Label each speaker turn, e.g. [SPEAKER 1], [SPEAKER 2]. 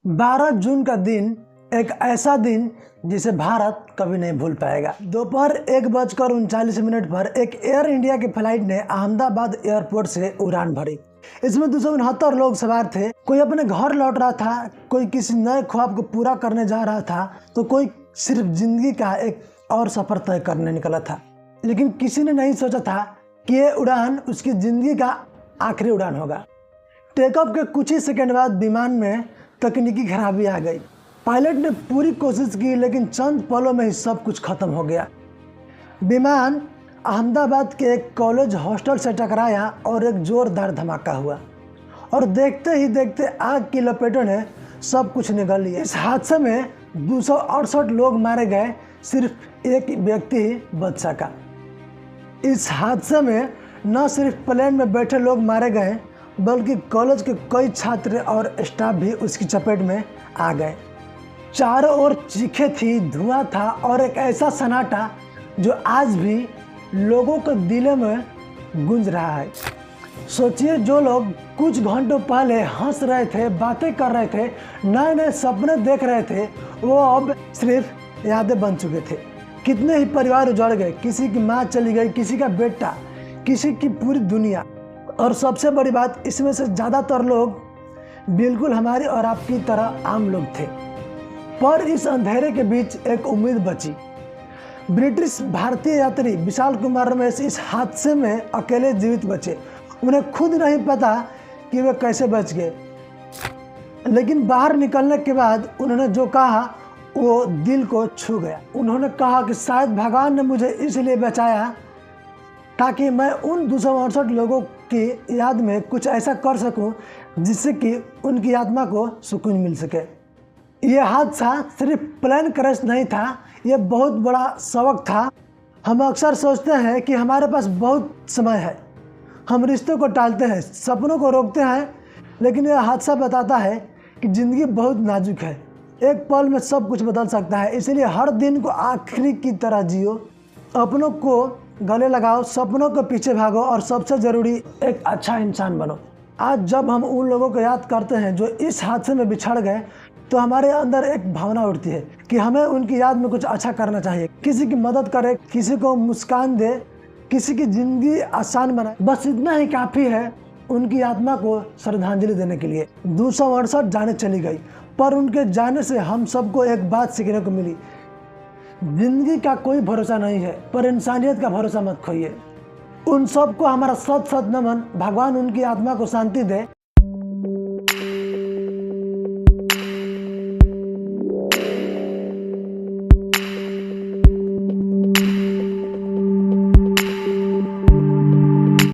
[SPEAKER 1] 12 जून का दिन एक ऐसा दिन जिसे भारत कभी नहीं भूल पाएगा। दोपहर 1:39 पर एक एयर इंडिया की फ्लाइट ने अहमदाबाद एयरपोर्ट से उड़ान भरी। इसमें 269 लोग सवार थे। कोई अपने घर लौट रहा था, कोई किसी नए ख्वाब को पूरा करने जा रहा था, तो कोई सिर्फ जिंदगी का एक और सफर तय करने निकला था। लेकिन किसी ने नहीं सोचा था कि ये उड़ान उसकी जिंदगी का आखिरी उड़ान होगा। टेक ऑफ के कुछ ही सेकंड बाद विमान में तकनीकी खराबी आ गई। पायलट ने पूरी कोशिश की, लेकिन चंद पलों में ही सब कुछ खत्म हो गया। विमान अहमदाबाद के एक कॉलेज हॉस्टल से टकराया और एक जोरदार धमाका हुआ और देखते ही देखते आग की लपेटों ने सब कुछ निगल लिया। इस हादसे में 268 लोग मारे गए, सिर्फ एक व्यक्ति ही बच सका। इस हादसे में न सिर्फ प्लेन में बैठे लोग मारे गए, बल्कि कॉलेज के कई छात्र और स्टाफ भी उसकी चपेट में आ गए। चारों ओर चीखें थी, धुआं था और एक ऐसा सन्नाटा जो आज भी लोगों के दिलों में गूंज रहा है। सोचिए, जो लोग कुछ घंटों पहले हंस रहे थे, बातें कर रहे थे, नए नए सपने देख रहे थे, वो अब सिर्फ यादें बन चुके थे। कितने ही परिवार उजड़ गए, किसी की माँ चली गई, किसी का बेटा, किसी की पूरी दुनिया। और सबसे बड़ी बात, इसमें से ज़्यादातर लोग बिल्कुल हमारी और आपकी तरह आम लोग थे। पर इस अंधेरे के बीच एक उम्मीद बची। ब्रिटिश भारतीय यात्री विशाल कुमार रमेश इस हादसे में अकेले जीवित बचे। उन्हें खुद नहीं पता कि वे कैसे बच गए, लेकिन बाहर निकलने के बाद उन्होंने जो कहा वो दिल को छू गया। उन्होंने कहा कि शायद भगवान ने मुझे इसलिए बचाया ताकि मैं उन 268 लोगों की याद में कुछ ऐसा कर सकूं जिससे कि उनकी आत्मा को सुकून मिल सके। ये हादसा सिर्फ प्लेन क्रैश नहीं था, ये बहुत बड़ा सबक था। हम अक्सर सोचते हैं कि हमारे पास बहुत समय है, हम रिश्तों को टालते हैं, सपनों को रोकते हैं, लेकिन यह हादसा बताता है कि ज़िंदगी बहुत नाजुक है। एक पल में सब कुछ बदल सकता है। इसलिए हर दिन को आखिरी की तरह जियो, अपनों को गले लगाओ, सपनों के पीछे भागो और सबसे ज़रूरी एक अच्छा इंसान बनो। आज जब हम उन लोगों को याद करते हैं जो इस हादसे में बिछड़ गए, तो हमारे अंदर एक भावना उठती है कि हमें उनकी याद में कुछ अच्छा करना चाहिए। किसी की मदद करें, किसी को मुस्कान दे, किसी की ज़िंदगी आसान बनाए। बस इतना ही काफ़ी है उनकी आत्मा को श्रद्धांजलि देने के लिए। 268 जाने चली गई, पर उनके जाने से हम सबको एक बात सीखने को मिली। जिंदगी का कोई भरोसा नहीं है, पर इंसानियत का भरोसा मत खोइए। उन सबको हमारा सत सत नमन। भगवान उनकी आत्मा को शांति दे।